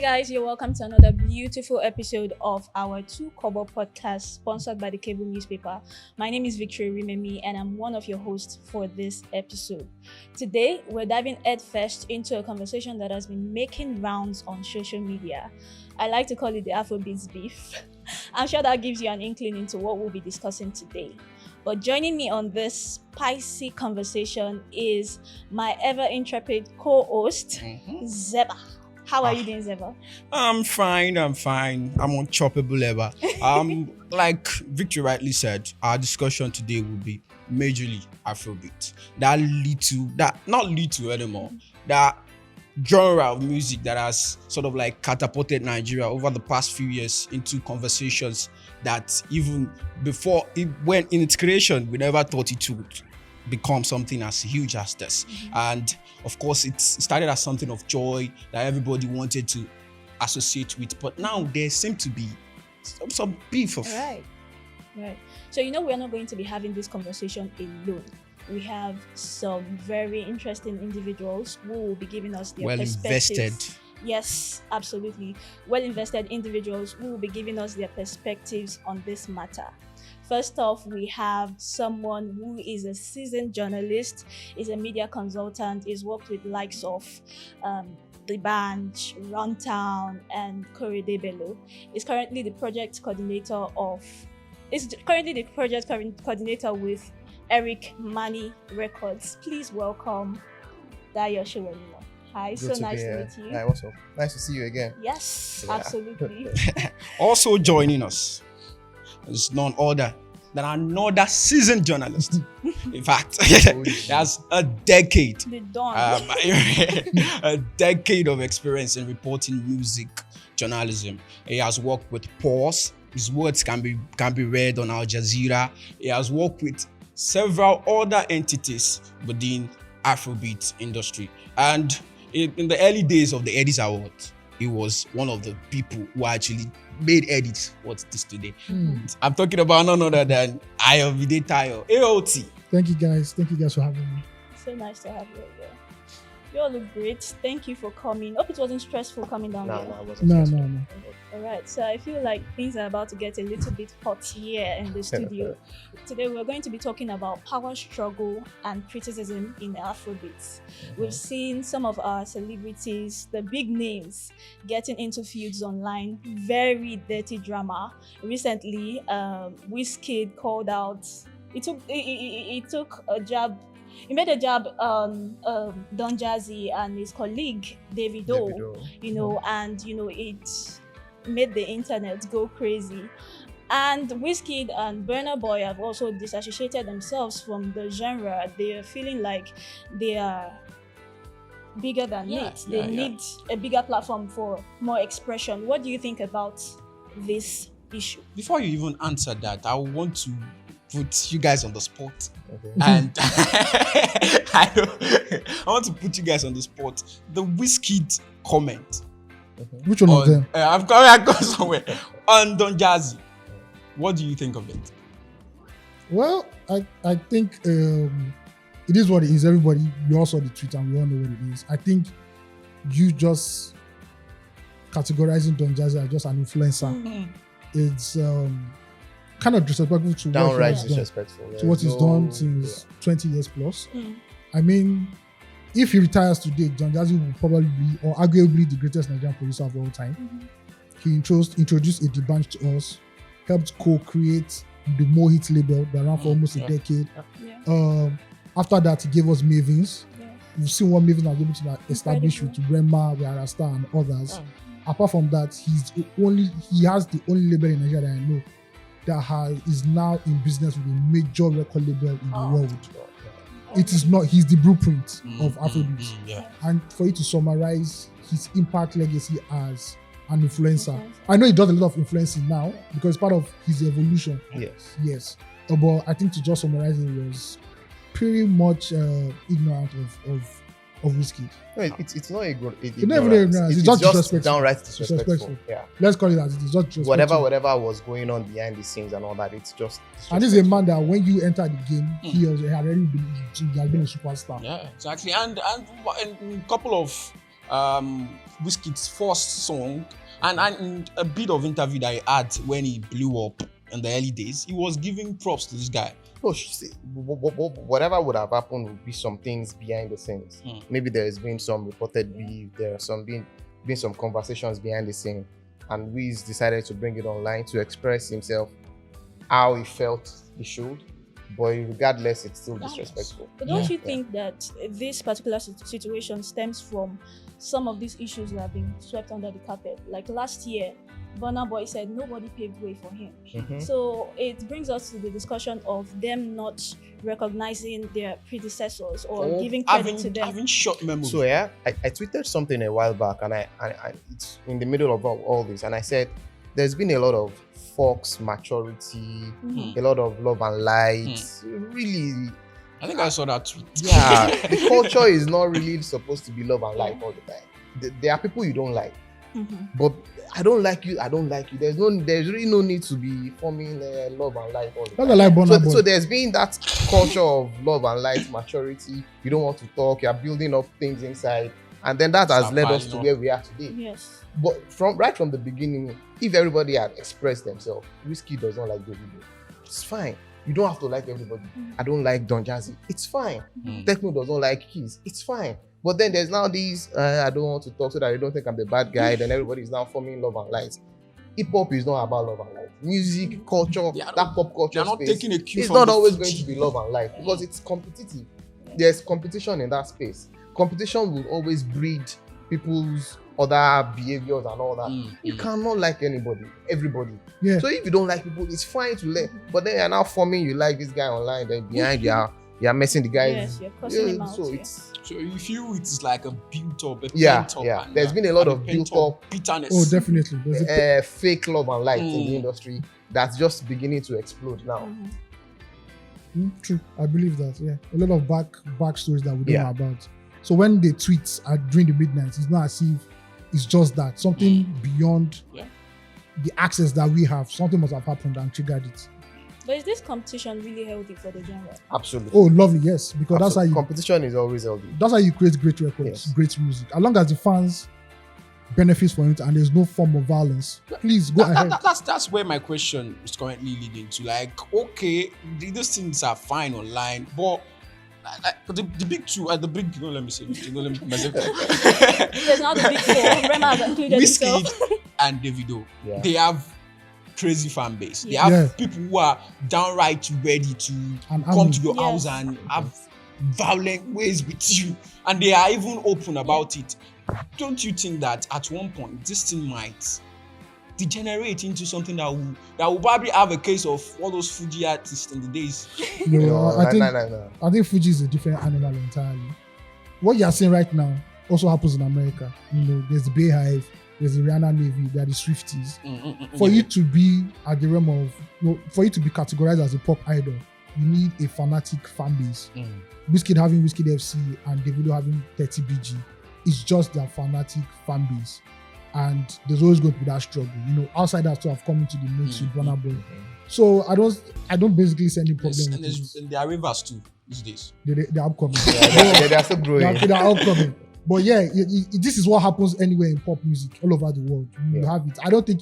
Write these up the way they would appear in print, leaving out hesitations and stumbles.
guys, you're welcome to another beautiful episode of our Kobo Podcast sponsored by TheCable newspaper. My name is Victory Rimemi and I'm one of your hosts for this episode. Today, we're diving headfirst into a conversation that has been making rounds on social media. I like to call it the Afrobeats beef. I'm sure that gives you an inkling into what we'll be discussing today. But joining me on this spicy conversation is my ever-intrepid co-host, Zeba. How are you doing, Zeba? I'm fine. I'm unchoppable ever. Like Victor rightly said, our discussion today will be majorly Afrobeat. Not little anymore. That genre of music that has sort of like catapulted Nigeria over the past few years into conversations that even before it went in its creation, we never thought it would become something as huge as this. And of course, it started as something of joy that everybody wanted to associate with, but now there seems to be some beef of Right. So we're not going to be having this conversation alone. We have some very interesting individuals who will be giving us their perspectives. invested. Yes, absolutely. Well-invested individuals who will be giving us their perspectives on this matter. First off, we have someone who is a seasoned journalist, is a media consultant, is worked with likes of The Band, Runtown, and Kobo Davido. Is currently the project coordinator with Eric Mani Records. Please welcome Dayo Showemimo. Hi, Good so nice be to here. meet you. Hi, what's up? Nice to see you again. Yes, Yeah. absolutely. Also joining us is none other than another seasoned journalist. In fact, that's a decade. The Dawn. A decade of experience in reporting music journalism. He has worked with Pulse. His words can be read on Al Jazeera. He has worked with several other entities within Afrobeat industry. And in the early days of the Eddies Award, he was one of the people who actually made Eddies what's this today. I'm talking about none other than Ayomide Tayo, AOT. Thank you guys for having me. So nice to have you again. You all look great. Thank you for coming. Hope it wasn't stressful coming down No, here. it wasn't. No. All right, so I feel like things are about to get a little bit hot here in the studio. Today we're going to be talking about power struggle and criticism in Afrobeats. We've seen some of our celebrities, the big names, getting into feuds online, very dirty drama. Recently, Wizkid called out. He took a jab. He made a jab on Don Jazzy and his colleague Davido. And it made the internet go crazy. And Wizkid and Burna Boy have also disassociated themselves from the genre. They are feeling like they are bigger than it. They need a bigger platform for more expression. What do you think about this issue? Before you even answer that, I want to put you guys on the spot. Okay. And I want to put you guys on the spot. The Wizkid comment. Which one of them? I'm going somewhere. On Don Jazzy. What do you think of it? Well, I think it is what it is. Everybody, we all saw the tweet and we all know what it is. I think you just categorizing Don Jazzy as just an influencer. It's kind of disrespectful to Downright what he's done. disrespectful. To what he's done since 20 years plus. I mean, if he retires today, Don Jazzy will probably be, or arguably, the greatest Nigerian producer of all time. He introduced a debunch to us, helped co-create the More Hit label that ran for almost a decade. After that, he gave us Mavins. We've seen what Mavins was able to establish with Rema, Rasta, and others. Apart from that, he has the only label in Nigeria that I know that is now in business with a major record label in the world. It is not, he's the blueprint of Afrobeats. And for you to summarize his impact legacy as an influencer, I know he does a lot of influencing now because part of his evolution. Yes. But I think to just summarize it was pretty much ignorant of Wizkid. No, it's not ignorant. It's not even ignorant. It's just disrespectful. Downright disrespectful. Yeah. Let's call it as it is. Just disrespectful. Whatever was going on behind the scenes and all that, it's just. And this is a man that when you enter the game, he has already been a superstar. Yeah, exactly. And a couple of Wizkid's first song, and a bit of interview that he had when he blew up in the early days, he was giving props to this guy. No, whatever would have happened would be some things behind the scenes. Maybe there has been some reported beef, there are been some conversations behind the scene, and Wiz decided to bring it online to express himself how he felt he should. But regardless, it's still disrespectful. But don't you think that this particular situation stems from some of these issues that have been swept under the carpet? Like last year, Burna Boy said nobody paved way for him. So it brings us to the discussion of them not recognizing their predecessors or giving credit to them. Having short memory. So I tweeted something a while back, and I it's in the middle of all this, and I said there's been a lot of Fox maturity, a lot of love and light. Really, I think I saw that tweet. Yeah, the culture is not really supposed to be love and light all the time. There are people you don't like, but I don't like you. There's really no need to be forming love and light all the time. So there's been that culture of love and light, maturity. You don't want to talk. You're building up things inside, and then that has led us to where we are today. Yes. But right from the beginning, if everybody had expressed themselves, Wizkid does not like Davido. It's fine. You don't have to like everybody. I don't like Don Jazzy. It's fine. Techno does not like Keys. It's fine. But then there's now these, I don't want to talk so that you don't think I'm the bad guy. Then everybody is now forming love and light. Hip-hop is not about love and light. Music, culture, that pop culture space, taking a cue it's from not always going to be love and light because it's competitive. There's competition in that space. Competition will always breed people's other behaviors and all that. You cannot like everybody. Yeah. So if you don't like people, it's fine to let. But then you're now forming you like this guy online. Then behind you're messing the guys. Yes, you're cussing him out. So you feel it's like a built up, pent up. There's been a lot of built up bitterness. Oh, definitely. Fake love and light in the industry that's just beginning to explode now. True, I believe that. Yeah, a lot of back stories that we don't know about. So when they tweet during the midnight, it's not as if it's just that something beyond the access that we have. Something must have happened and triggered it. But is this competition really healthy for the genre? Absolutely. Oh, lovely, yes, because that's how competition is always healthy. That's how you create great records, great music. As long as the fans benefits from it and there's no form of violence, please go ahead. That's where my question is currently leading to. Like, okay, these things are fine online, but the big two are the big. No, let me say. There's not the big four. Rema has included himself. Wizkid and Davido. They have crazy fan base. They have people who are downright ready to come to your house and have violent ways with you, and they are even open about it. Don't you think that at one point this thing might degenerate into something that will probably have a case of all those Fuji artists in the days? No, I think Fuji is a different animal entirely. What you are seeing right now also happens in America. There's the Bayhive, there's the Rihanna Navy, there are the Swifties. For you to be at the realm of, for you to be categorized as a pop idol, you need a fanatic fan base. Wizkid having Wizkid FC and Davido having 30BG. It's just their fanatic fan base. And there's always going to be that struggle. Outsiders to have come into the mix with Burna Boy. So I don't basically see any problem with it. And there are rivers too these days. They're upcoming. They are still growing. They're upcoming. But this is what happens anywhere in pop music all over the world. You have it. I don't think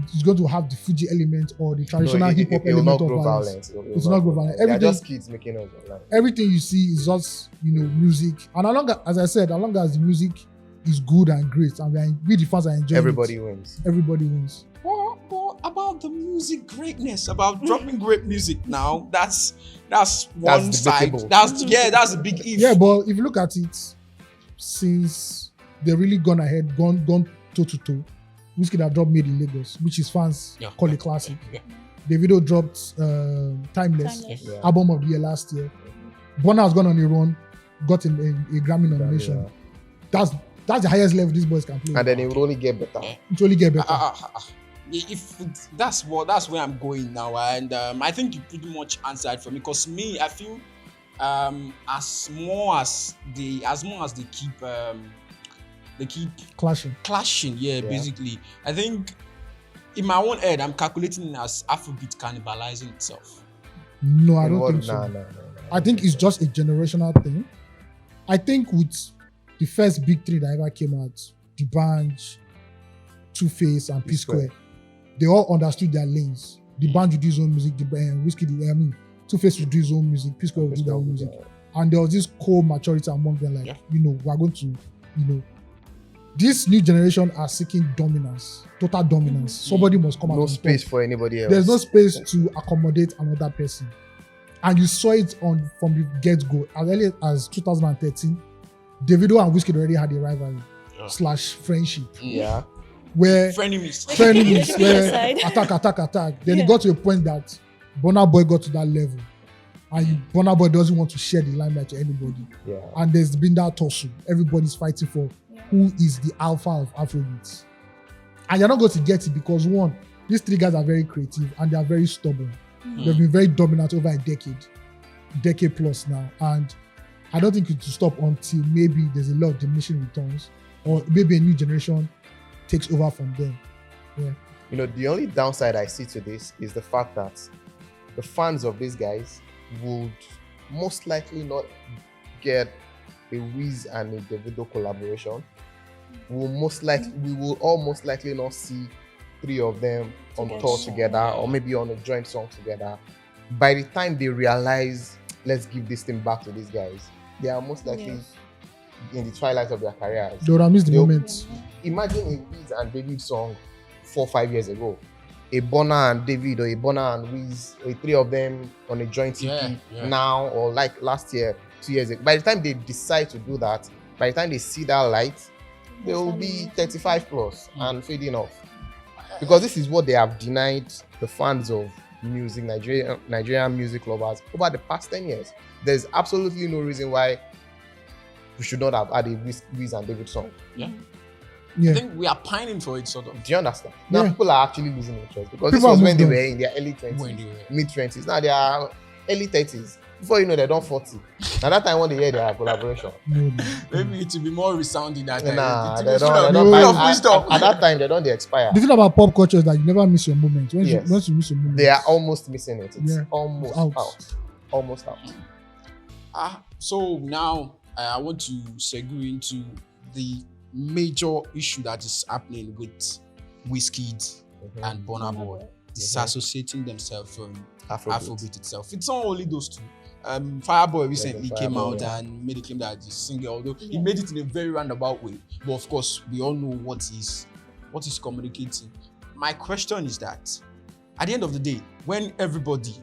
it's going to have the Fuji element or the traditional hip hop element of violence. It's not grow violence. They're just kids making us online. Everything you see is just music. And as I said, as long as the music is good and great, and we the fans are enjoying everybody it, wins. Everybody wins. But about the music greatness, about dropping great music now, that's one side. That's the big if. Yeah, but if you look at it, since they really gone ahead, gone toe to toe, Wizkid have dropped Made in Lagos, which his fans call a classic. Davido dropped Timeless, album of the year last year. Burna has gone on a run, got a Grammy nomination. That's the highest level these boys can play. And then it will only get better. It will only get better. If that's where I'm going now, and I think you pretty much answered for me, because me, I feel as more as they keep clashing, basically. I think in my own head, I'm calculating it as Afrobeat cannibalizing itself. No, I don't think so. No. I think it's just a generational thing. I think with the first big three that ever came out, D'banj, Two-Face, and P-Square, they all understood their lanes. D'banj would do his own music, Wizkid, Two-Face would do his own music, P-Square would do their own music. And there was this co-maturity among them, like, we're going to, this new generation are seeking dominance, total dominance. Somebody must come out. No space for anybody else. There's no space to accommodate another person. And you saw it from the get-go. As early as 2013, Davido and Wizkid already had a rivalry / friendship. Yeah. Where frenemies, where attack. Then it got to a point that Burna Boy got to that level. And Burna Boy doesn't want to share the limelight to anybody. Yeah. And there's been that tussle. Everybody's fighting for who is the alpha of Afrobeats. And you're not going to get it because, one, these three guys are very creative and they are very stubborn. They've been very dominant over a decade plus now. And I don't think it will stop until maybe there's a lot of diminishing returns or maybe a new generation takes over from them. Yeah. The only downside I see to this is the fact that the fans of these guys would most likely not get a Wiz and a Davido collaboration. We will all most likely not see three of them on tour together or maybe on a joint song together. By the time they realize, let's give this thing back to these guys, they are most likely in the twilight of their careers. They would have missed the moment. Imagine a Wiz and David song 4 or 5 years ago. A Burna and David or a Burna and Wiz, or three of them on a joint EP now or like last year, 2 years ago. By the time they decide to do that, by the time they see that light, they will be 35 plus and fading off. Because this is what they have denied the fans of music, Nigerian music lovers over the past 10 years. There's absolutely no reason why we should not have had a Wiz and David song. I think we are pining for it, sort of. Do you understand? Now people are actually losing interest because this was when they were in their early 20s, mid 20s. Now they are early 30s. Before you know, they're done 40. Now that time when they hear their collaboration, maybe it will be more resounding that time. Nah, At that time they don't expire. The thing about pop culture is that you never miss your moment. Once you miss your moment, they are almost missing it. It's almost out. Almost out. So now I want to segue into the major issue that is happening with Wizkid and Burna Boy disassociating themselves from Afrobeat itself. It's not only those two. Fireboy recently came out and made a claim that he's single, although he made it in a very roundabout way. But of course, we all know what he's communicating. My question is that at the end of the day, when everybody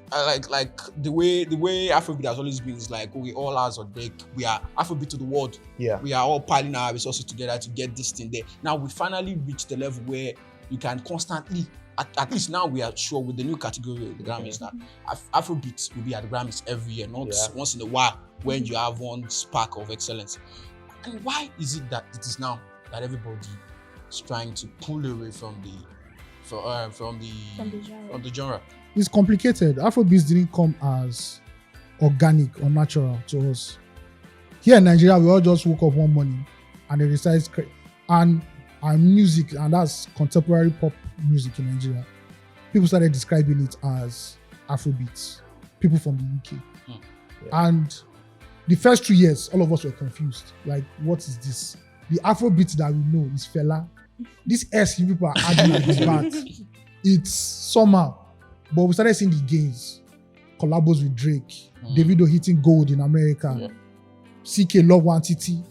like the way Afrobeat has always been is like, okay, all hands on deck. We are Afrobeat to the world. Yeah. We are all piling our resources together to get this thing there. Now we finally reached the level where you can constantly, at least now we are sure with the new category of the Grammys that Afrobeat will be at the Grammys every year, not once in a while when you have one spark of excellence. And why is it that it is now that everybody is trying to pull away from the genre? It's complicated. Afrobeats didn't come as organic or natural to us. Here in Nigeria, we all just woke up one morning and they decided, and our music, and that's contemporary pop music in Nigeria, people started describing it as Afrobeats. People from the UK. And the first 2 years, all of us were confused. Like, what is this? The Afrobeat that we know is Fela. This S people are adding at his back. It's somehow. But we started seeing the gains. Collabos with Drake. Davido hitting gold in America. CK Love One TT.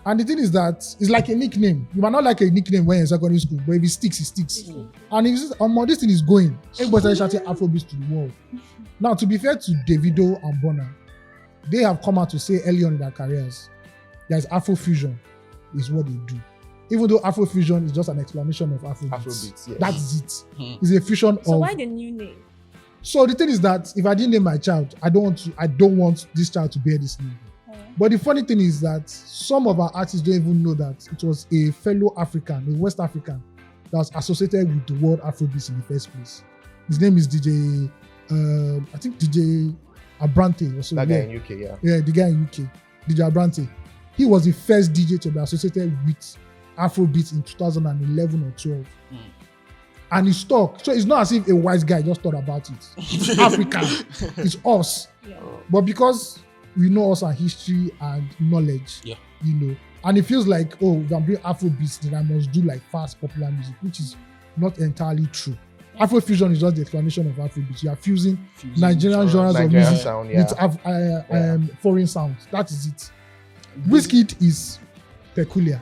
And the thing is that it's like a nickname. You might not like a nickname when you're in secondary school, but if it sticks, it sticks. And if this thing is going, everybody started shouting Afrobeats to the world. Now, to be fair to Davido and Burna, they have come out to say early on in their careers, there's Afrofusion is what they do. Even though Afrofusion is just an explanation of Afrobeats. That's it. It's a fusion of... So why the new name? So the thing is that if I didn't name my child, I don't want this child to bear this name. But the funny thing is that some of our artists don't even know that it was a fellow African, a West African, that was associated with the word Afrobeats in the first place. His name is DJ, I think DJ Abrante or so. That guy in UK, yeah. Yeah, the guy in UK, DJ Abrante. He was the first DJ to be associated with Afrobeats in 2011 or 12. And he stuck. So it's not as if a wise guy just thought about it. It's African. It's us. But because we know us our history and knowledge, you know. And it feels like, oh, if I'm doing Afrobeats, then I must do like fast popular music, which is not entirely true. Afrofusion is just the explanation of Afrobeats. You are fusing Nigerian genres of music sound, with foreign sounds. That is it. Wizkid is peculiar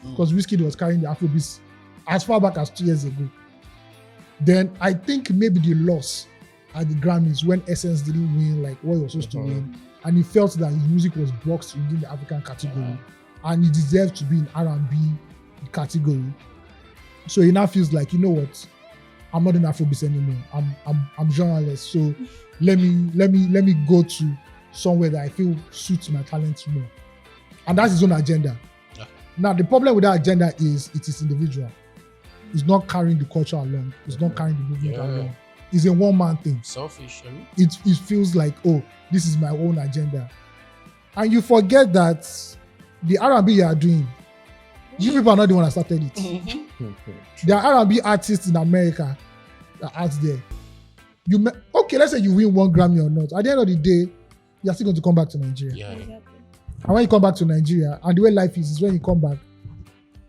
because Wizkid was carrying the Afrobeats as far back as 2 years ago. Then I think maybe the loss at the Grammys when Essence didn't win like what he was supposed to win, and he felt that his music was boxed within the African category, and he deserved to be in R&B category. So he now feels like, you know what, I'm not in Afrobeats anymore. I'm genreless. So let me go to somewhere that I feel suits my talents more, and that's his own agenda. Yeah. Now the problem with that agenda is it is individual. It's not carrying the culture along. It's not carrying the movement along. It's a one-man thing. Selfish. It feels like, oh, this is my own agenda. And you forget that the R&B you are doing, you people are not the one that started it. There are R&B artists in America that are out there. Okay, let's say you win 1 Grammy or not. At the end of the day, you are still going to come back to Nigeria. Yeah. Exactly. And when you come back to Nigeria, and the way life is when you come back,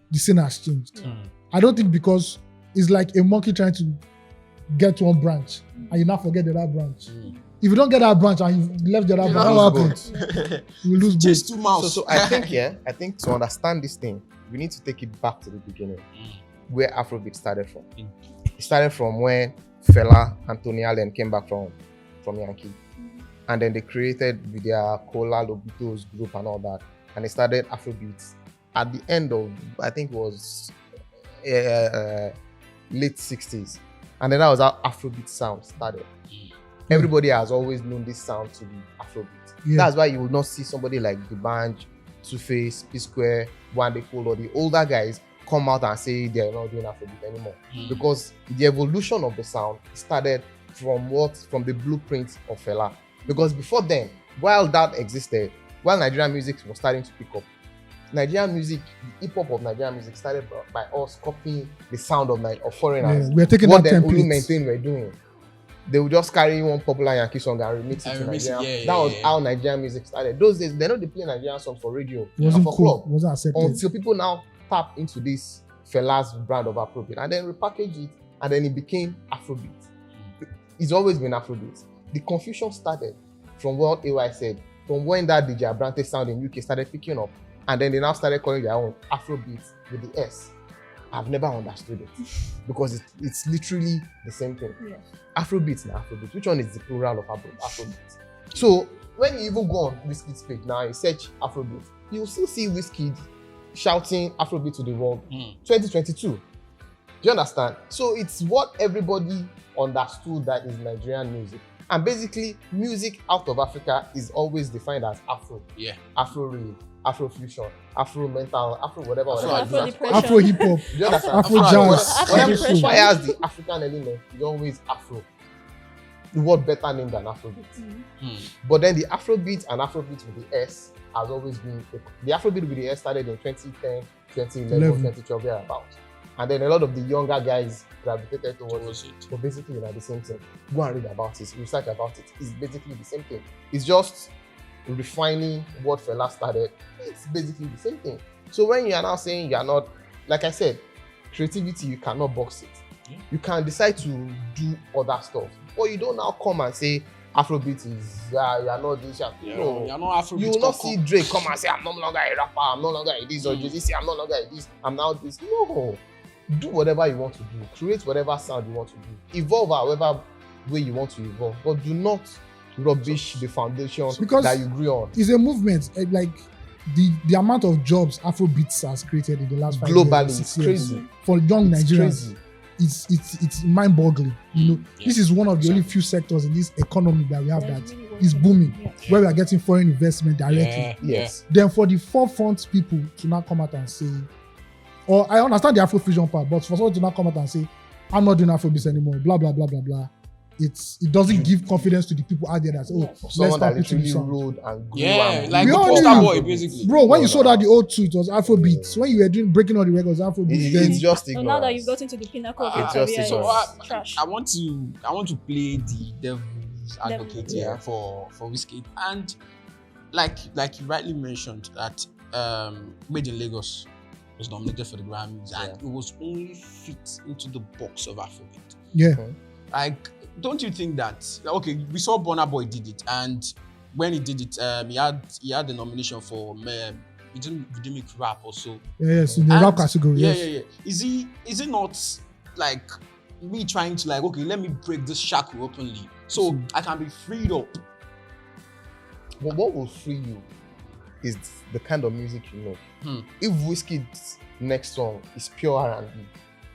the scene has changed. I don't think because it's like a monkey trying to get one branch and you now forget the other branch. If you don't get that branch and you left the other branch, what happens? You will lose both. Just 2 mouths. So I think to understand this thing, we need to take it back to the beginning, where Afrobeat started from. It started from when Fela and Tony Allen came back from Yankee. And then they created with their Kola Lobitos group and all that. And they started Afrobeats at the end of, I think it was late 60s. And then that was how Afrobeat sound started. Everybody has always known this sound to be Afrobeat. Yeah. That's why you will not see somebody like D'banj, Two-Face, P-Square, Wande-Coal, or the older guys come out and say they're not doing Afrobeat anymore. Because the evolution of the sound started from the blueprint of Fela. Because before then, while that existed, while Nigerian music was starting to pick up, Nigerian music, the hip-hop of Nigerian music started by us copying the sound of foreigners. Yeah, we're taking what that they template. only maintain we're doing. They would just carry one popular Yankee song and remix it to Nigerian. That was how Nigerian music started. Those days, they don't play Nigerian songs for radio. It wasn't for cool. club. It wasn't accepted. Until people now tap into this Fela's brand of Afrobeat and then repackage it, and then it became Afrobeat. It's always been Afrobeat. The confusion started from what AY said, from when that DJ Abrante sound in UK started picking up, and then they now started calling their own Afrobeat with the S. I've never understood it because it's literally the same thing. Yeah. Afrobeat and Afrobeat. Which one is the plural of Afrobeat? So when you even go on Wizkid's page now, you search Afrobeat, you'll still see Wizkid shouting Afrobeat to the world. 2022. Do you understand? So it's what everybody understood that is Nigerian music. And basically, music out of Africa is always defined as Afro. Yeah. Afro-rave, Afro-fusion, Afro-mental, Afro-whatever. Afro hip-hop, Do you understand? Afro-jazz. Why has the African element is always Afro? What better name than Afrobeat? But then the Afrobeat and Afrobeat with the S has always been, the Afrobeat with the S started in 2010, 2011, 2012, thereabout. And then a lot of the younger guys gravitated towards it. But basically, the same thing. Go and read about it, research about it. It's basically the same thing. It's just refining what Fela started. It's basically the same thing. So when you are now saying you are not, like I said, creativity, you cannot box it. You can decide to do other stuff. But you don't now come and say, Afrobeat is, you are not this. No, you're not Afrobeat. You will not see Drake come and say, I'm no longer a rapper, I'm no longer a this, or Jay-Z say, I'm no longer a this, I'm now this. No. Do whatever you want to do. Create whatever sound you want to do. Evolve however way you want to evolve. But do not rubbish the foundation that you grew on. It's a movement. Like the amount of jobs Afrobeats has created in the last 5 years. Globally, it's crazy. For young Nigerians, it's mind-boggling. You know, this is one of the only few sectors in this economy that we have that is booming, where we are getting foreign investment directly. Yes. Then for the forefront people to now come out and say, or I understand the Afrofusion part, but for someone to now come out and say, I'm not doing Afrobeats anymore, blah, blah, blah, blah, blah. It doesn't give confidence to the people out there that say, someone that literally rode and grew. Like the poster boy, basically. Bro, when you saw that the O2, it was Afrobeats. When you were breaking all the records, Afrobeats. It's just ignorance. Now that you've gotten to the pinnacle of your career, it's trash. I want to play the devil's advocate here for Wizkid. And like you rightly mentioned that Made in Lagos was nominated for the Grammys, and it was only fit into the box of Afrobeat. Yeah. Like, don't you think that? Okay, we saw Burna Boy did it, and when he did it, he had the nomination for he didn't make rap also. Yes, in the rap category. Yeah. Is it not like me trying to like, okay, let me break this shackle openly so I can be freed up? But what will free you is the kind of music you know. If Wizkid's next song is pure R&B,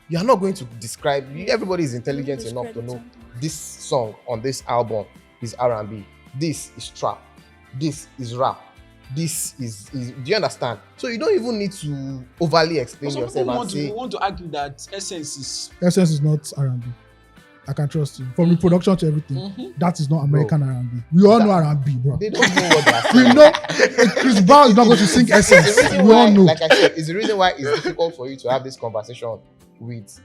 you are not going to describe. Everybody is intelligent enough to know this song on this album is R&B. This is trap. This is rap. This is. Do you understand? So you don't even need to overly explain yourself and say. We want to argue that Essence is not R&B. I can trust you. From reproduction to everything, that is not American R&B. We all know R&B, bro. They don't know what they are saying. We know Chris Brown is not going to sing Essence. We all know. Like I said, it's the reason why it's difficult for you to have this conversation with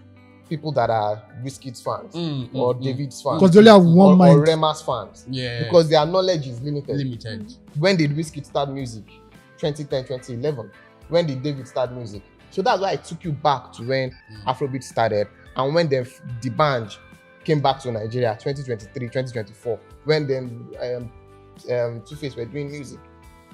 people that are Wizkid's fans or David's fans. Because they only have one mind. Or Rema's fans. Yeah. Because their knowledge is limited. Limited. When did Wizkid start music? 2010, 2011. When did David start music? So that's why I took you back to when Afrobeat started and when the band came back to Nigeria 2023, 2024, when then Two-Face were doing music.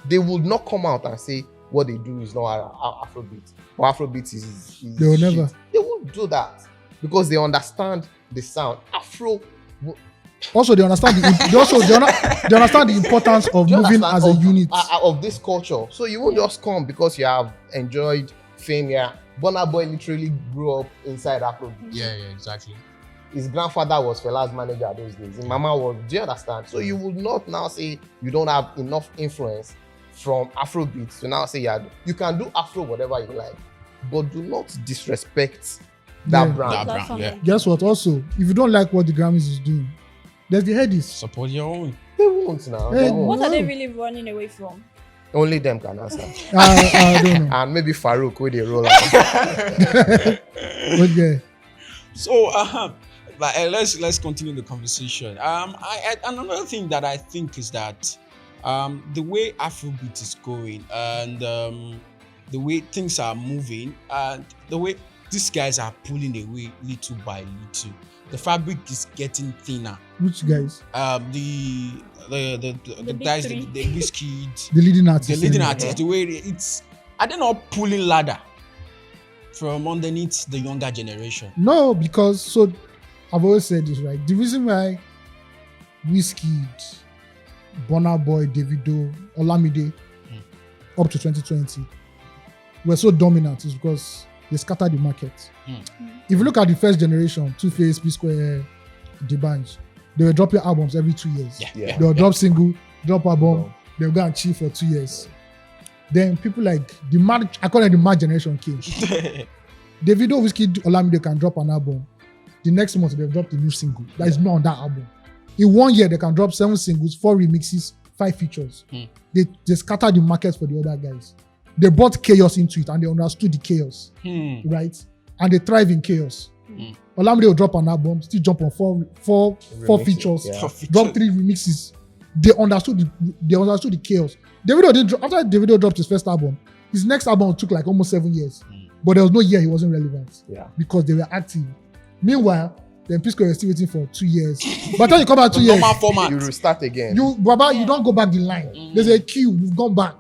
They would not come out and say what they do is not Afrobeat. Or Afrobeat is they will shit. never. They won't do that because they understand the sound. Also, they understand they understand the importance of moving as a unit of this culture. So you won't just come because you have enjoyed fame here. Burna Boy literally grew up inside Afrobeat. Yeah, exactly. His grandfather was Fela's manager those days. His mama was. Do you understand? So you would not now say you don't have enough influence from Afrobeat to now say you can do Afro whatever you like, but do not disrespect that brand. That brand, yeah. Guess what? Also, if you don't like what the Grammys is doing, there's the headies. Support your own. They won't now. Hey, They won't. What are they really running away from? Only them can answer. I don't know. And maybe Farouk with the roll out. Okay. So let's continue the conversation. Another thing that I think is that the way Afrobeat is going and the way things are moving and the way these guys are pulling away little by little, the fabric is getting thinner. Which guys? The guys, the Wizkid, The leading artists. the leading artists. The way it's, are they not pulling ladder from underneath the younger generation? No, because I've always said this, right? The reason why Wizkid, Burna Boy, Davido, Olamide, up to 2020, were so dominant is because they scattered the market. If you look at the first generation, Two-Face, P-Square, D'banj, they were dropping albums every 2 years. Yeah. They will drop single, drop album, they'll go and chill for 2 years. Then people like I call it the mad generation came. Davido, Wizkid, Olamide can drop an album. The next month they'll drop the new single that is not on that album. In 1 year they can drop 7 singles, 4 remixes, 5 features. They scatter the market for the other guys. They brought chaos into it and they understood the chaos, right? And they thrive in chaos. Olamide will drop an album, still jump on four features, drop 3 remixes. They understood the chaos. Davido didn't drop, after Davido dropped his first album, his next album took like almost 7 years. But there was no year he wasn't relevant. Because they were active. Meanwhile, then P-Square was still waiting for 2 years. By the time you come back 2 years, you restart again. You don't go back the line. There's a queue, we've gone back.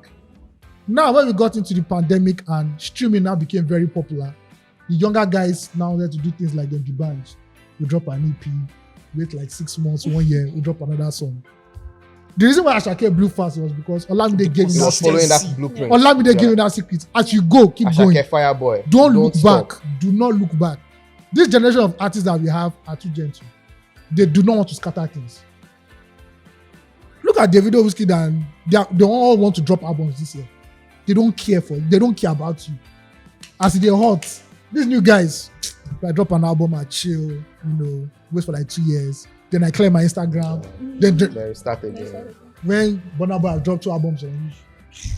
Now, when we got into the pandemic and streaming now became very popular, the younger guys now had to do things like the D'banj. We drop an EP, wait like 6 months, 1 year, we drop another song. The reason why Asake blew fast was because Olamide gave me that following that blueprint. Olamide gave me that secret. As you go, keep going. Fireboy. Don't look stop. back. Do not look back. This generation of artists that we have are too gentle. They do not want to scatter things. Look at Davido, Wizkid, and they all want to drop albums this year. They don't care they don't care about you. As they're hot, these new guys, if I drop an album, I chill, wait for like 2 years. Then I clear my Instagram. Then start again. When Burna Boy dropped 2 albums on you,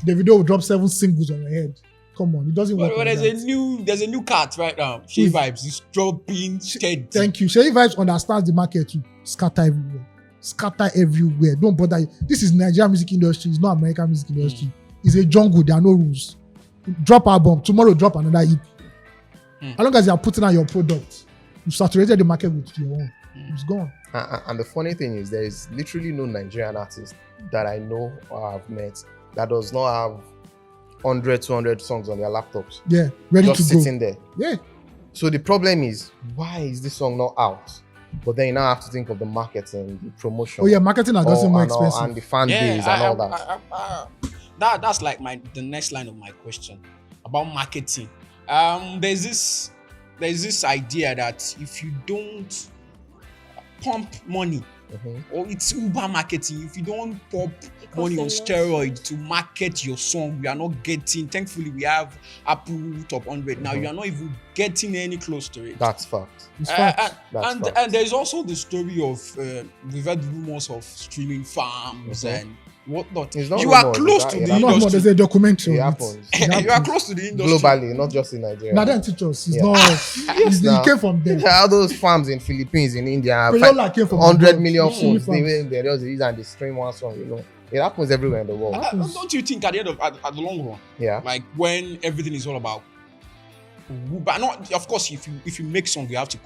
Davido will drop 7 singles on your head. Come on, it doesn't work. But there's a new cat right now. Shea Vibes is dropping steady. Thank you. Shea Vibes understands the market to scatter everywhere. Scatter everywhere. Don't bother. This is Nigerian music industry. It's not American music industry. It's a jungle. There are no rules. Drop album tomorrow. Drop another EP. As long as you are putting out your product, you saturated the market with your own. It's gone. And the funny thing is, there is literally no Nigerian artist that I know or have met that does not have 100, 200 songs on their laptops. Yeah, ready just to go. sitting there. Yeah. So the problem is, why is this song not out? But then you now have to think of the marketing, the promotion. Oh yeah, marketing has gotten more expensive. And the fan base and all that. That's like the next line of my question about marketing. There's this idea that if you don't pump money, or it's Uber marketing, if you don't pump money on steroid to market your song, you are not getting. Thankfully, we have Apple Top 100 now. You are not even getting any close to it. That's fact. It's fact. And there's also the story of we've heard rumors of streaming farms and whatnot. You are close to the industry. There's a documentary. It happens. You are close to the industry Globally, not just in Nigeria. Now, then teach us. It's not. It came from there. All those farms in Philippines, in India, Toyola came from 100 million phones. farms. They just use and they stream one song. It happens everywhere in the world. Don't you think at the end of at the long run, Yeah. like when everything is all about, but not of course if you make song you have to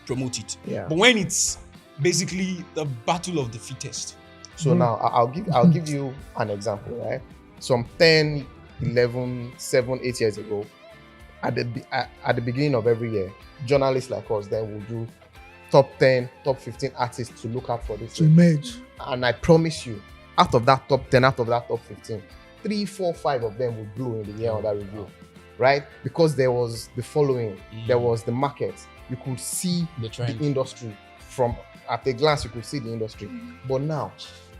promote it. Yeah. But when it's basically the battle of the fittest. So now I'll give you an example, right? Some 10, 11, 7, 8 years ago, at the beginning of every year, journalists like us then will do top 10, top 15 artists to look out for this. To emerge. And I promise you, out of that top 10, out of that top 15, 3, 4, 5 of them will blow in the year under review, right? Because there was the following, there was the market. You could see the industry from at a glance. You could see the industry, but now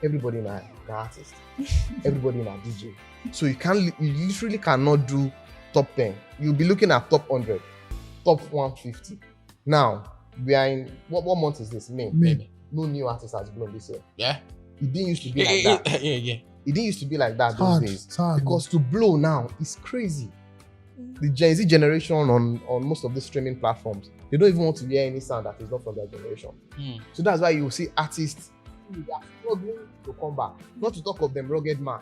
everybody in an artist, everybody in a DJ. So you literally cannot do top 10. You'll be looking at top 100, top 150. Now we are in what month is this? May. No new artist has blown this year. Yeah. It didn't used to be like that. Yeah. It didn't used to be like that those days. Because to blow now is crazy. The Gen Z generation on most of the streaming platforms, they don't even want to hear any sound that is not from their generation. So that's why you see artists they are struggling to come back. Not to talk of them Rugged Man,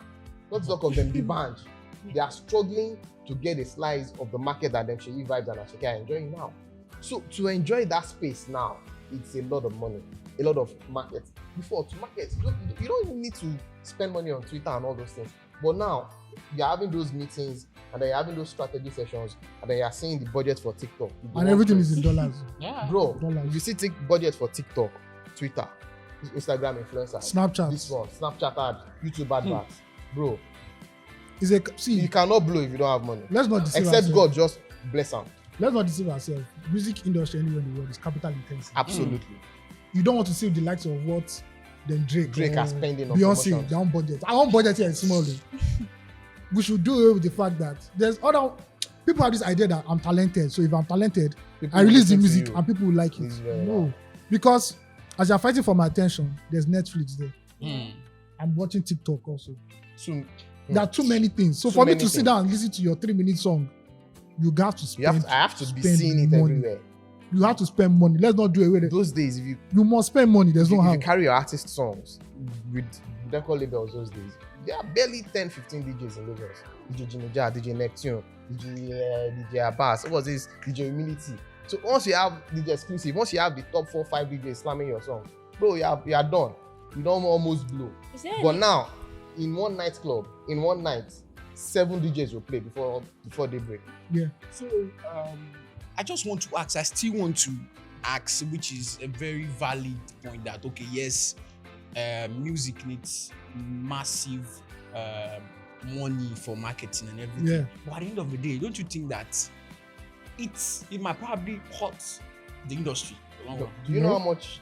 not to talk of them The Band. They are struggling to get a slice of the market that them Sheyi Vibes and Ashake are enjoying now. So to enjoy that space now, it's a lot of money, a lot of market. Before to market, you don't even need to spend money on Twitter and all those things. But now you're having those meetings and then you're having those strategy sessions and then you're seeing the budget for TikTok. And everything is in dollars. Yeah. Bro, Dollars. if you see budget for TikTok, Twitter, Instagram influencers, Snapchat. this one, Snapchat ad, YouTube adverts, bro. See, You cannot blow if you don't have money. let's not deceive Except ourselves. God just bless them. Let's not deceive ourselves. Music industry anywhere in the world is capital intensive. Absolutely. You don't want to see the likes of what then Drake are spending on Beyonce, promotions. their own budget. Our own budget here is small. We should do away with the fact that there's other people have this idea that I'm talented. So if I'm talented, People I release the listen to music you. and people will like it. This is very No, hard. because as you're fighting for my attention, there's Netflix there. I'm watching TikTok also. So, There are too many things. So Too for me many to sit things. down and listen to your 3-minute song, you got to spend. I have to be spend seeing it money. everywhere. You have to spend money. Let's not do away with it. Those days, if you You must spend money. There's no if how. you carry your artist songs with record labels those days, there are barely 10, 15 DJs in Lagos. DJ Jinija, DJ Neptune, DJ Abbas. What was this? DJ Humility. So once you have DJ exclusive, once you have the top 4, 5 DJs slamming your song, bro, you are done. You don't almost blow. But now, in one nightclub, in one night, 7 DJs will play before they break. Yeah. So I just want to ask, I still want to ask, which is a very valid point, that okay, yes, music needs massive money for marketing and everything. Yeah. But at the end of the day, don't you think that it might probably hurt the industry? Do you know how much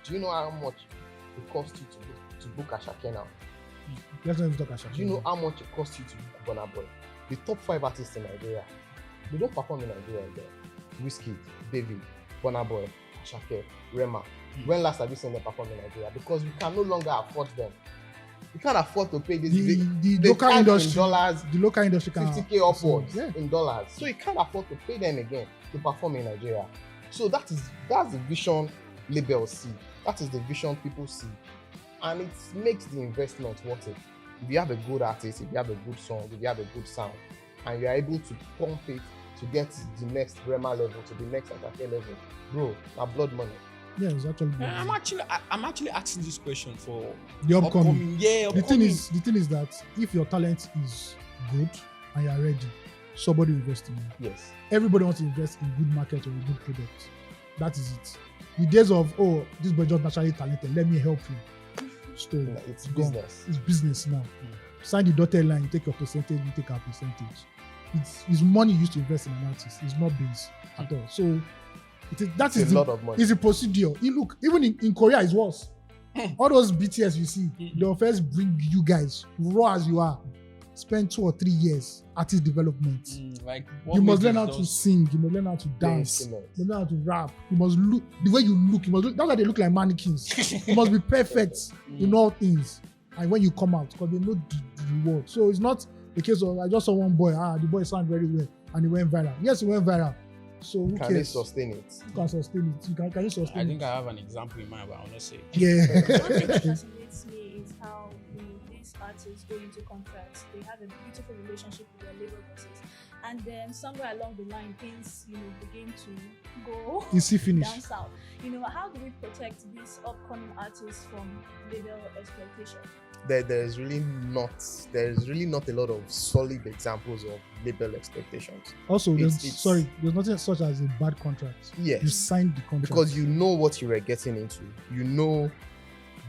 it costs you to book Ashake now? Let's not even talk about Do you know how much it costs you to book Burna Boy? The top 5 artists in Nigeria, they don't perform in Nigeria again. Wizkid, David, Burna Boy, Ashake, Rema. When last have you seen them perform in Nigeria? Because we can no longer afford them. We can't afford to pay this. the they local charge industry? in dollars, The local industry can 50K upwards Yeah. in dollars. So you can't afford to pay them again to perform in Nigeria. So that's the vision labels see. That is the vision people see. And it makes the investment worth it. if you have a good artist, if you have a good song, if you have a good sound, and you are able to pump it to get the next Rema level, to the next Atake level, bro, na blood money. Yeah, it's actually good. I'm actually asking this question for The upcoming. Yeah, The thing is that if your talent is good and you are ready, somebody will invest in you. Yes. Everybody wants to invest in good market or a good product. That is it. The days of, oh, this boy just naturally talented, let me help you. Story. No, it's gone. business. It's business now. Sign the dotted line, you take your percentage, we take our percentage. It's money used to invest in an artist. It's not base at all. So that is a lot of money. It's a procedure. You look, even in Korea, it's worse. All those BTS you see, they'll first bring you guys, raw as you are, spend 2 or 3 years artist development. Like you must learn how to sing, you must learn how to dance, you must learn how to rap, you must look the way you look, that's why they look like mannequins. You must be perfect in all things. And when you come out, because they know the reward. So it's not the case of I just saw one boy, the boy sound very well and he went viral. Yes, he went viral. So who can cares? they sustain it? You can sustain it. Can you sustain it? I think I have an example in mind, but I want to say. Yeah. One thing that fascinates me is how these artists go into contracts. They have a beautiful relationship with their label bosses, and then somewhere along the line, things begin to go down south. How do we protect these upcoming artists from label exploitation? There's really not a lot of solid examples of label expectations. Also, there's nothing such as a bad contract. Yes. You signed the contract. Because you know what you were getting into. You know,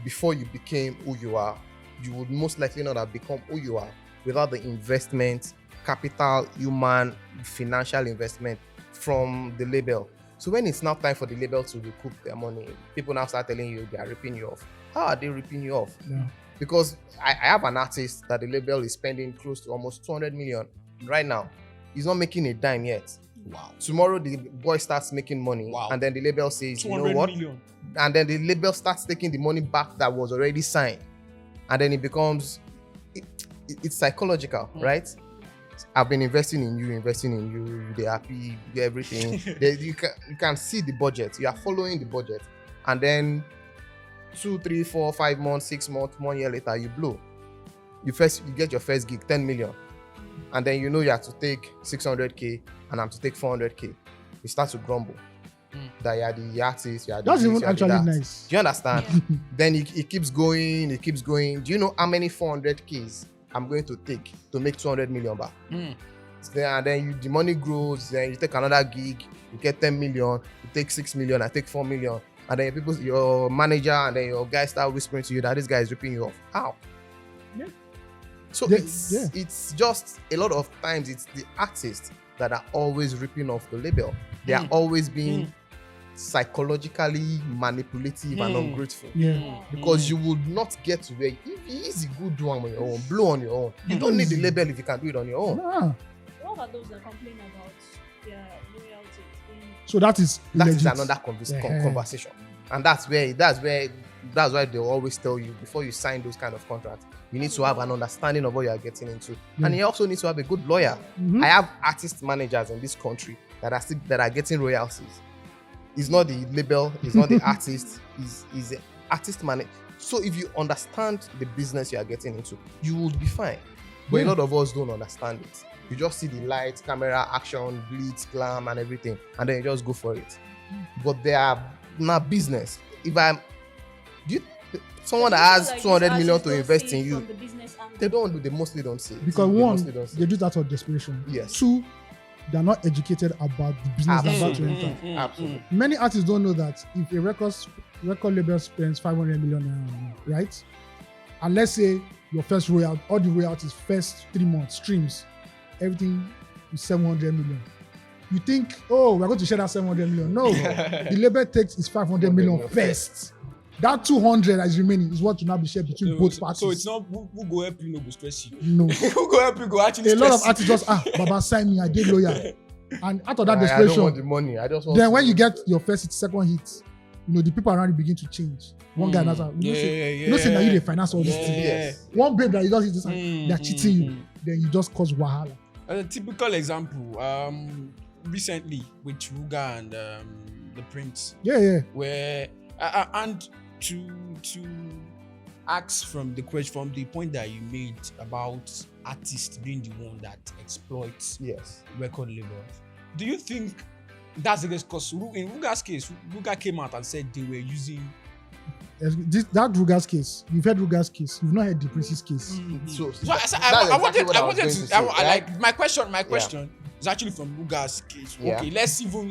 before you became who you are, you would most likely not have become who you are without the investment, capital, human, financial investment from the label. So when it's now time for the label to recoup their money, people now start telling you they are ripping you off. How are they ripping you off? Yeah. Because I have an artist that the label is spending close to almost 200 million right now. He's not making a dime yet. Wow. Tomorrow the boy starts making money, wow. And then the label says, you know 200 what? million. And then the label starts taking the money back that was already signed. And then it becomes, it's psychological, right? I've been investing in you, they're happy, everything. You can see the budget, you are following the budget. And then 2, 3, 4, 5 months, 6 months, 1 year later, you blow. You get your first gig, 10 million. And then you know you have to take 600K and I'm to take 400K. You start to grumble. That you are the artist, you are the That's this, even you are actually the that. nice. Do you understand? Then it keeps going. Do you know how many 400Ks I'm going to take to make 200 million back? And then the money grows, then you take another gig, you get 10 million, you take 6 million, I take 4 million. And then your manager and then your guys start whispering to you that this guy is ripping you off. How? Yeah. So it's just a lot of times it's the artists that are always ripping off the label. They are always being psychologically manipulative and ungrateful. Yeah. Because you would not get to where if he is a good one on your own, blow on your own. You don't need the label if you can do it on your own. Nah. What about those that complain about their royalties? So that is another conversation. And that's why they always tell you before you sign those kind of contracts, you need to have an understanding of what you are getting into. And you also need to have a good lawyer. I have artist managers in this country that are getting royalties. It's not the label, it's not the artist, it's the artist manager. So if you understand the business you are getting into, you will be fine. But a lot of us don't understand it. You just see the lights, camera, action, blitz, glam, and everything, and then you just go for it. But they are not business. Someone that has 200 million to invest in you, they mostly don't see it. Because one, they do that out of desperation. Yes. 2, they're not educated about the business they're about to enter. Absolutely. Many artists don't know that if a record label spends 500 million, right? And let's say your first royalty, all the royalties, first 3 months, streams, everything is 700 million. You think, oh, we're going to share that 700 million. No, the label takes its 500 million first. That 200 that is remaining is what will now be shared between both parties. So it's not who go help you, no go stress you. No. Who go help you, go actually stress you. A lot of artists just, Baba sign me, I did lawyer. And out of that I desperation, don't want the money. I just want then when you get your first hit, second hit, the people around you begin to change. One guy, another. You know, say now you they finance all these things. Yes. One babe that you just hit this, they're cheating you. Then you just cause wahala. A typical example, recently with Ruga and the Prince. Yeah. Where and to ask from the point that you made about artists being the one that exploits Yes. record labels. Do you think that's the case? Because in Ruga's case, Ruga came out and said they were using. That Ruga's case, you've heard Ruga's case, you've not heard the Prince's case. So I wanted to say, right? like my question is actually from Ruga's case. Yeah. Okay, let's even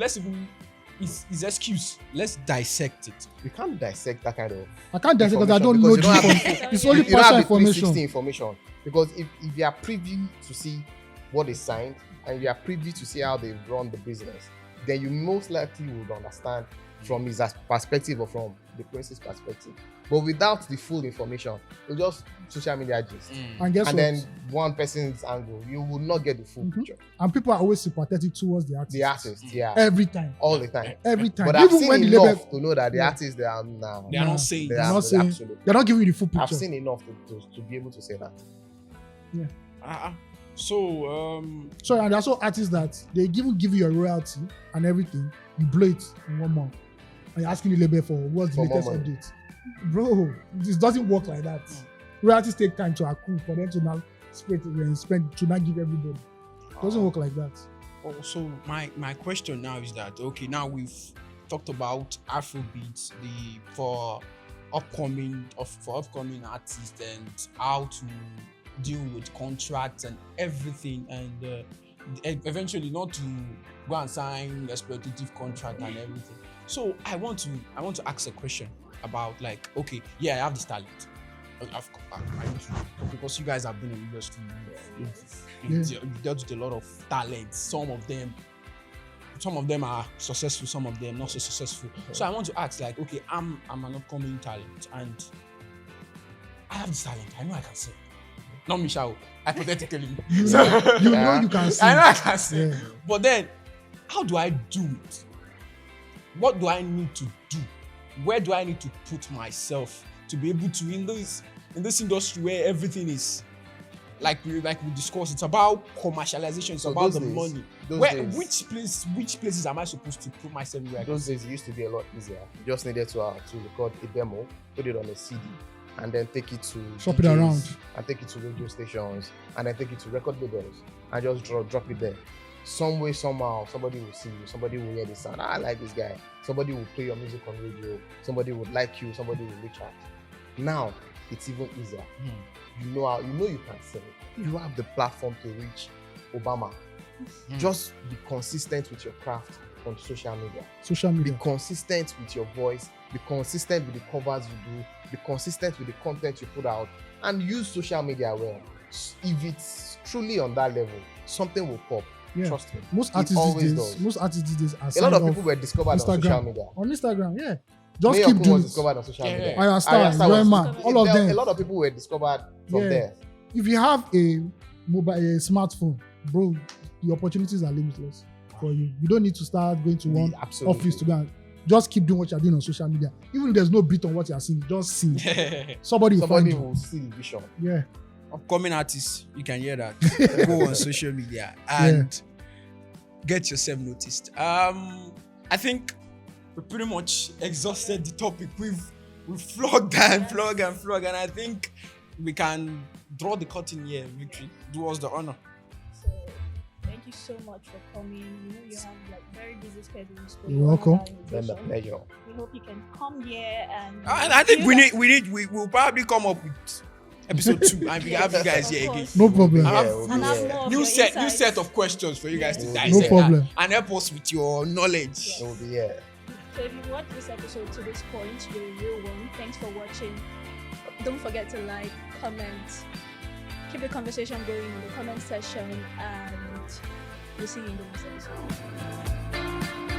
his excuse. Let's dissect it. You can't dissect that kind of. I can't dissect because I don't know the information. It's only you don't partial have the 360 information. information. Because if you are privy to see what is signed and you are privy to see how they run the business, then you most likely would understand from his perspective or from the Prince's perspective. But without the full information, you just social media gist. And guess And what? then one person's angle, you will not get the full picture. And people are always sympathetic towards the artist. The artist, yeah, Every time. all the time. Every time. But I've Even seen when the enough label, to know that the Yeah. artists they are now. They are Nah. not saying They this. are not saying- absolutely. they're not giving you the full I've picture. seen enough to be able to say that. So So, and there's also artists that they give you your royalty and everything, you blow it in 1 month. And you're asking the label for what's the For more latest money. update. Bro, this doesn't work like that. Royalties take time to accrue for them to now spend to not give everybody. It doesn't work like that. so my question now is that okay, now we've talked about Afrobeats, for upcoming artists and how to deal with contracts and everything, and eventually not to go and sign exploitative contract and everything. So I want to ask a question about like, okay, yeah, I have this talent. I need to, because you guys have been in the industry, you've dealt with a lot of talents. Some of them are successful, some of them not so successful. So I want to ask, like, okay, I'm an upcoming talent and I have this talent. I know I can sing. Not Michelle, hypothetically. You know you can sing. I know I can sing. Yeah. But then, how do I do it? What do I need to do? Where do I need to put myself to be able to in this industry where everything is like we discussed? It's about commercialization. It's So about those the days- money. those days- Which places am I supposed to put myself where? Those days it used to be a lot easier. You just needed to record a demo, put it on a CD, and then take it to Shop it DJs, around. and take it to radio stations, and then take it to record labels, and just drop it there. Some way, somehow, somebody will see you, somebody will hear the sound. I like this guy. Somebody will play your music on radio. Somebody would like you. Somebody will reach out. Now it's even easier. You know you can sing. You have the platform to reach Obama. Just be consistent with your craft on social media. Social Be media. consistent with your voice. Be consistent with the covers you do. Be consistent with the content you put out, and use social media well. If it's truly on that level, something will pop. Yeah. Trust me. Most It artists always these does. days, most artists these days are A lot signed of off people were discovered on Instagram. social media. On Instagram, yeah. Just Mayor keep Kun doing was it. discovered on social Yeah, media. yeah. Ayostar, Ayostar was Yoema, discovered. all of A them. lot of people were discovered from Yeah. there. If you have a smartphone, bro, the opportunities are limitless for you. You don't need to start going to one Absolutely. office to go and just keep doing what you're doing on social media. Even if there's no beat on what you're saying, just sing. Somebody will find Somebody you. will see the vision. Yeah. Upcoming artists, you can hear that. Go on social media and get yourself noticed. I think we pretty much exhausted the topic. We've flogged and flogged and flogged, and I think we can draw the curtain here. Victory, do us the honor. So thank you so much for coming. You know you have like very busy schedules. so You're we welcome. honor our Then the invitation. pleasure. We hope you can come here and. I think we'll probably come up with episode 2 and we have you guys here again. No problem. I have Yeah, we'll be And have here. more of New your set insights. of questions for you guys to No dissect problem. and help us with your knowledge. Yes. We'll be here. So if you watched this episode to this point, you're a real one. Thanks for watching. Don't forget to like, comment, keep the conversation going in the comment section, and we'll see you in the next episode.